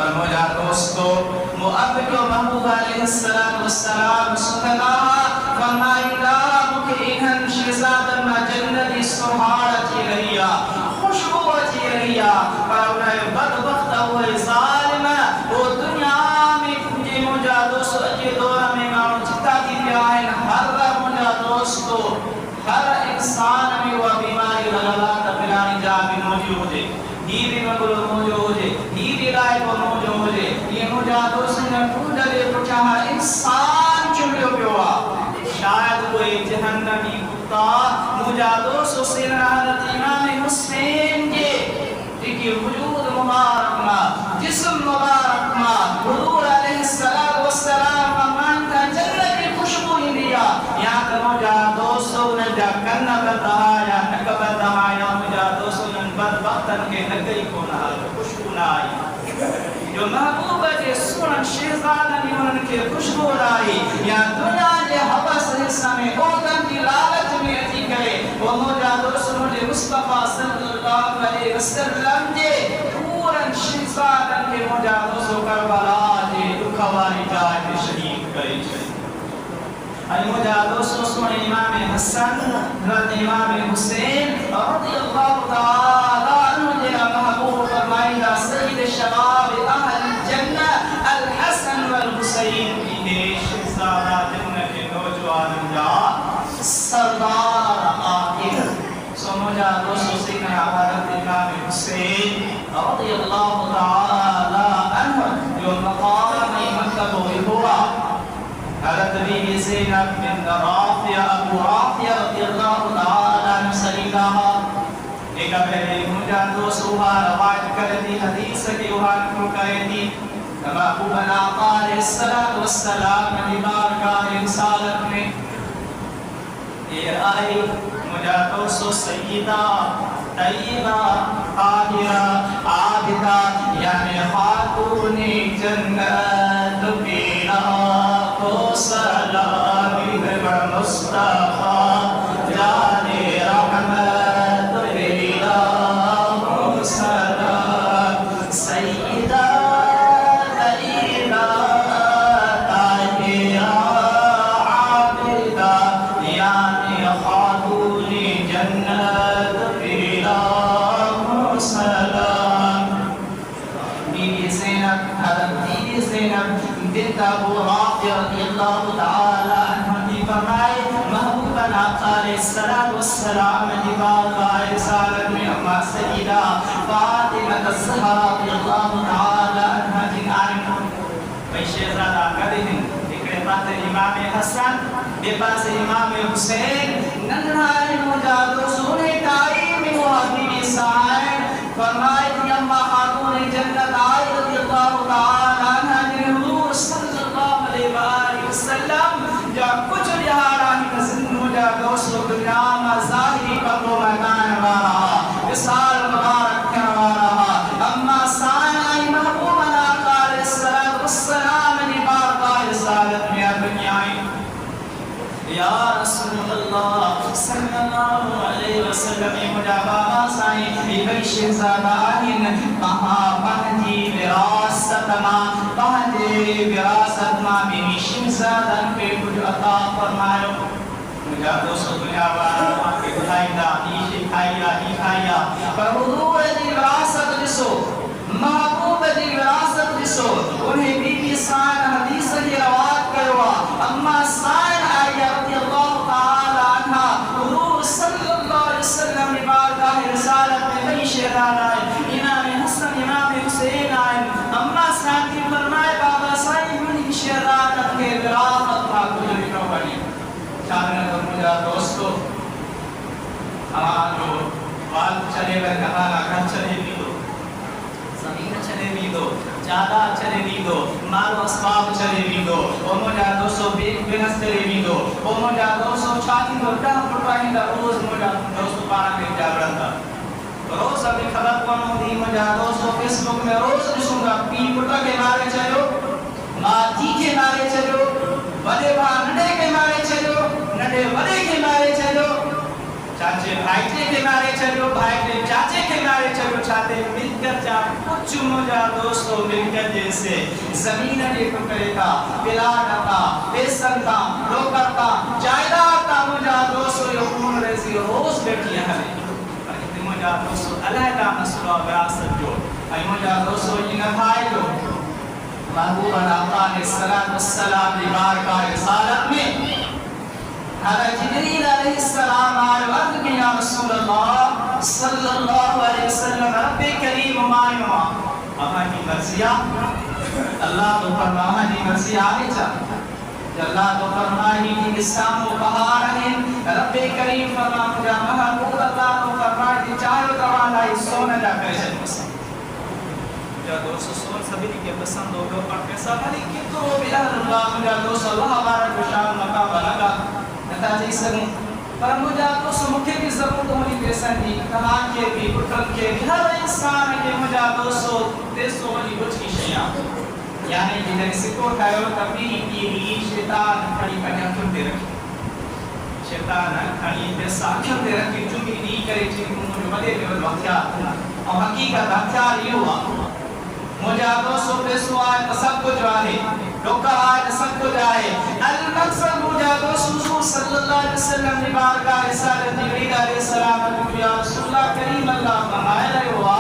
پر مجھا دوستو معبد و محبوب علیہ السلام سننا فرمائیدہ مکہ انہن شہزادہ جنتی سہارتی رہیا خوشبو اچھی رہیا پر انہیں بدبخت ہوئے ظالم وہ دنیا میں کجھے مجھا دوستو اچھے دورہ میں مانو چکتا کی بیائن ہر مجھا دوستو ہر انسان میں وہ بیماری غلبات پلانی جا بھی موجود ہے ہی بھی مگل موجود ہے ہی بھی رائے کو موجود ہے یہ مجھا دوستو نے پوچھلے پچھا انسان چمڑیو پیوا شاید کوئی جہنمی کتا مجھا دوستو سین حضرت امام حسین کے دیکھئے وجود مبارک ما جسم مبارک ما حضور علیہ السلام فرمان کا جنت کی خوشبو ہی دیا یا کہ مجھا دوستو نجا کرنا بتا یا نکا بتا یا مجھا دوستو نن بدبختن کے نکئی کو نہ خوشبو نہ آئی جو محبوب کے سنن شہزادہ نے ان کے خوشبو لائی یا دنیا کے حبس حصہ میں اوتن کی لالچ میں عطی کرے وہ مجھا دوستو مجھے مصطفیٰ صلی اللہ علیہ وسلم کے پورن شہزادہ کے مجھا دوستو کربلا کے دکھواری جائے کے شہید کرے ای مجھا دوستو سن امام حسن حضرت امام حسین رضی اللہ تعالی عنہ جا محبوب فرمائیدہ سید شباب اہل جنہ الحسن والحسین کی شہزادہ جنہ کے نوجوان جا سردار آخر سو مجھا دوستو سیدنا حضرت امام حسین رضی اللہ تعالی عنہ جو مقام میں مکتب ہوئی ہوا حضرت بی زینب بنت رافیہ ابو رافیہ رضی اللہ تعالی عنہ سلیدہ ایک پہلے مجھا دوستو روایت کرتی حدیث کی وہاں کہتی محبوبنا آقا علیہ السلام نے بارگاہ رسالت میں یہ آئی مجھا دوستو سیدہ طیبہ طاہرہ عابدہ یعنی خاتون جنت پینا کو سلامی بر مصطفیٰ جان رحمت پینا کو سلام سیدہ طیبہ طاہرہ عابدہ یعنی خاتون جنت پینا کو سلام بی زینب حضرت بی زینب بنت ابو رافیہ رضی اللہ تعالی عنہ نے فرمائے محبوبنا آقا علیہ السلام نے بارگاہ رسالت میں اما سیدہ فاطمہ الزہرا رضی اللہ تعالی عنہ جن آئیں بھئی شہزادہ کدے ہیں ایکڑے پاس امام حسن بے پاس امام حسین ننہائی مجھا دوستو نے تعیم ہوا بی سائن فرمائے کہ اما خاتون جنت آئی رضی اللہ تعالی عنہ جن حضور صلی اللہ علیہ وآلہ وسلم جا کچھ لہارا ہی نزن مجھا دوستو دنیا میں ظاہری قبر و مکان وارہا وصال مبارک وارہا اما سائن آئی محبوبنا آقا علیہ السلام نے بارگاہ رسالت میں دنیا آئی یا رسول اللہ صلی اللہ علیہ وسلم مجھا بابا سائیں ایک شہزادہ آئین کہاں بہتی وراثت ماں میری شہزادہ کے کچھ عطا فرمائے مجھا دوستو دنیا بارا کے بھائی دا ایشی کھائیا پر حضور دی وراثت جسو محبوب دی وراثت جسو انہیں بی بی سائن حدیث کی روایت کروا اما سائن آئیہ رضی اللہ تعالی عنہ حضور صلی اللہ علیہ وسلم نے بارگاہ رسالت میں بئی شہدان آئے امام حسن امام حسین آئے اما سائن کی فرمائے بابا سائن منی شہدانت کے وراثت کا کچھ لکھو بڑی چاہنے تو مجھا دوستو ہمارا جو وال چلے گا کہانا گھر چلے بھی دو زمین چلے بھی دو جادہ چلے بھی دو مال و اسباب چلے بھی دو او مجھا دوستو بیک بینس چلے بھی دو او مجھا دوستو چھاتی کو ڈاہ پڑھوائی دا روز مجھا دوستو پارا کے جاگرن دا روز ابھی خبر پانو دی مجھا دوستو فیس بک میں روز نشوں گا پی پٹا کے مارے چلو ماتی کے مارے چلو بڑے بھانڈے کے مارے چلو نڈے بڑے کے مارے چلو چاچے بھائی کے مارے چلو، بھائی کے چاچے کے مارے چلو، چاہتے مل کر جا کچھ مجھا دوستو مل کر جیسے زمین نے ٹکڑے کا پلاٹ کا پیسن کا لوکر کا جائیداد کا مجھا دوستو یقون رضی روز بیٹھی ہمیں مجھا دوستو علیحدہ نسل و وراثت جو ای مجھا دوستو یہ بھائی جو محبوب آقا علیہ السلام دی بارگاہ رسالت میں حضرت جبریل علیہ السلام آئے وقت کہ یا رسول اللہ صلی اللہ علیہ وسلم رب کریم مائنوا اما کی مرضیہ اللہ تو فرماہا جی مرضی آگے چاہ اللہ تو فرماہی کی اسلام و بہار ہیں رب کریم فرما مجھا محبوب اللہ تو فرماہی چاہو توانا سونا جا کر جن پسند مجھا دوست سون سبھی کے پسند ہو گو پر پیسا بھلی کی تو بلہ اللہ مجھا دوست اللہ بارک وشان مقام لگا نتاجی سنوں پر مجھا دوست مکھے کی ضرورت ہونی پیسن دی کہاں کے بھی بکرم کے بھی ہر انسان کے مجھا دوست دیسو والی بچ کی شیعہ یعنی جنہیں سکو کھائیو تبھی کی ہی شیطان کھڑی پہنیا کیوں دے رکھی شیطان کھڑی پہ ساکھر دے رکھی جو بھی نہیں کرے چلی مجھے مدے میں وہ ہتھیار اور حقیقت ہتھیار یہ ہوا مجھا دوستو پیسو آئے تو سب کچھ آئے لوکا آئے تو سب کچھ آئے المقصد مجھا دوستو حضور صلی اللہ علیہ وسلم نے بارگاہ رسالت جبریل علیہ السلام یا رسول اللہ کریم اللہ فرمائے رہے ہوا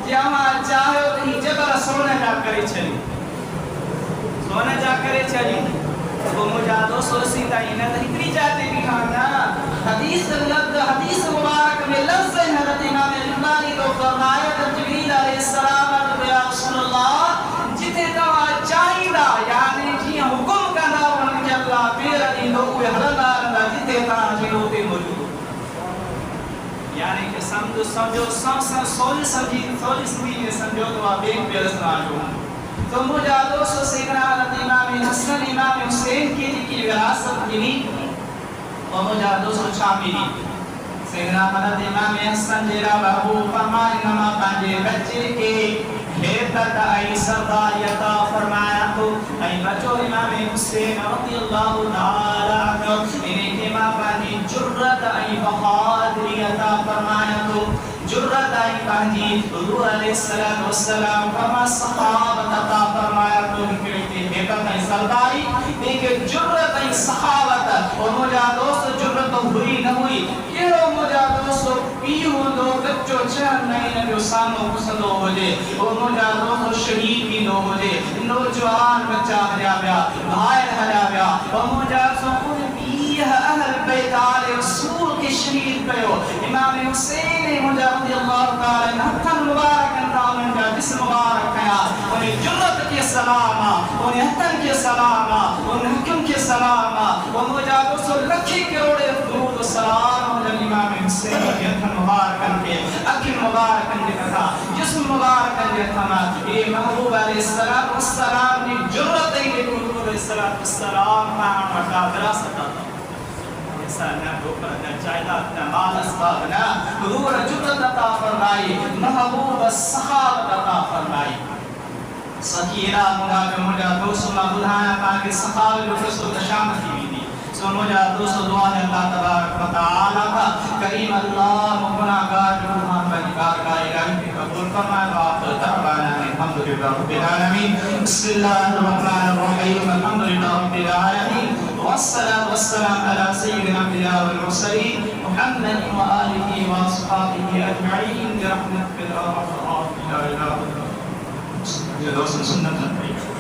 جہاں چاہے تو جبر سونے جا کرے چلی سونے جا کرے چلی وہ مجھا دوستو سیدھا انہیں اتنی جاتے بھی کھانا حدیث مبارک میں لفظ حضرت امام البانی تو فرمایا جبریل علیہ السلام یا رسول اللہ جتے دوا چاہیدہ یعنی جی حکم کا داون کہ اللہ پیر علی لوگ حضرت جتے دوا جلوتے موجود یعنی کہ سمجھو سولی سمجھی سمجھو تو آپ ایک پیرس راجو تو مجھا دوستو سیدنا حضرت امام حسن امام حسین کی وراثت ملی اور مجھا دوستو شاملی سیدنا حضرت امام حسن جیرا بہو فرمائے نما پانجے بچے کے حیبت ای سرداریتا فرمایا تو ای بچو امام حسین رضی اللہ تعالی عنہ انہیں کے ماں پانجی جرت ای بہادریتا فرمایا تو جرت ای پانجی حضور علیہ السلام فرما صحابت عطا فرمایا تو نکلتے حیبت ای سرداری لیکن جرت ای صحابت اور مجھا دوست جرت ہوئی نہ ہوئی یہ مجھا دوست پیو دو بچو چہر نہیں جو سامو پسندو ہو جے اور مجھا دوست شہید بھی نو ہو جے نوجوان بچہ ہجا بیا بھائر ہجا بیا اور مجھا سکون بیہ اہل بیت آل رسول کے شہید پیو امام حسین مجھا رضی اللہ تعالی ہتھن مبارک انتامن جا جسم مبارک کیا انہیں جرت کے سلامہ انہیں ہتھن کے سلامہ انہیں حکم کے سلامہ اور مجھا دوست لکھی کروڑے درود و سلام امام حسین کے ہتھن مبارکن کے اکھن مبارکن کے کہا جسم مبارکن کے تھما یہ محبوب علیہ السلام نے جرت ہی کہ حضور علیہ السلام پاہن وٹا وراثت آتا ایسا نہ ڈوکر نہ جائیداد نہ مال اسباب نہ حضور جرت عطا فرمائی محبوب صحابت عطا فرمائی سکیرہ مجھا دوست اللہ بدھایا پاکی صحابت جو فرسو تشامت کی بھی سو مجھا دوست دعا ہے اللہ تبارک و تعالی کا کریم اللہ مبنى گار روحان بنکار کا الہی کی قبول فرمائے وآخر دعوانا الحمدللہ رب العالمین بسم اللہ الرحمن الرحیم الحمدللہ رب العالمین والصلاة والسلام على سيدنا الأنبياء والمرسلين محمد وآله وأصحابه أجمعين برحمتك يا أرحم الراحمين.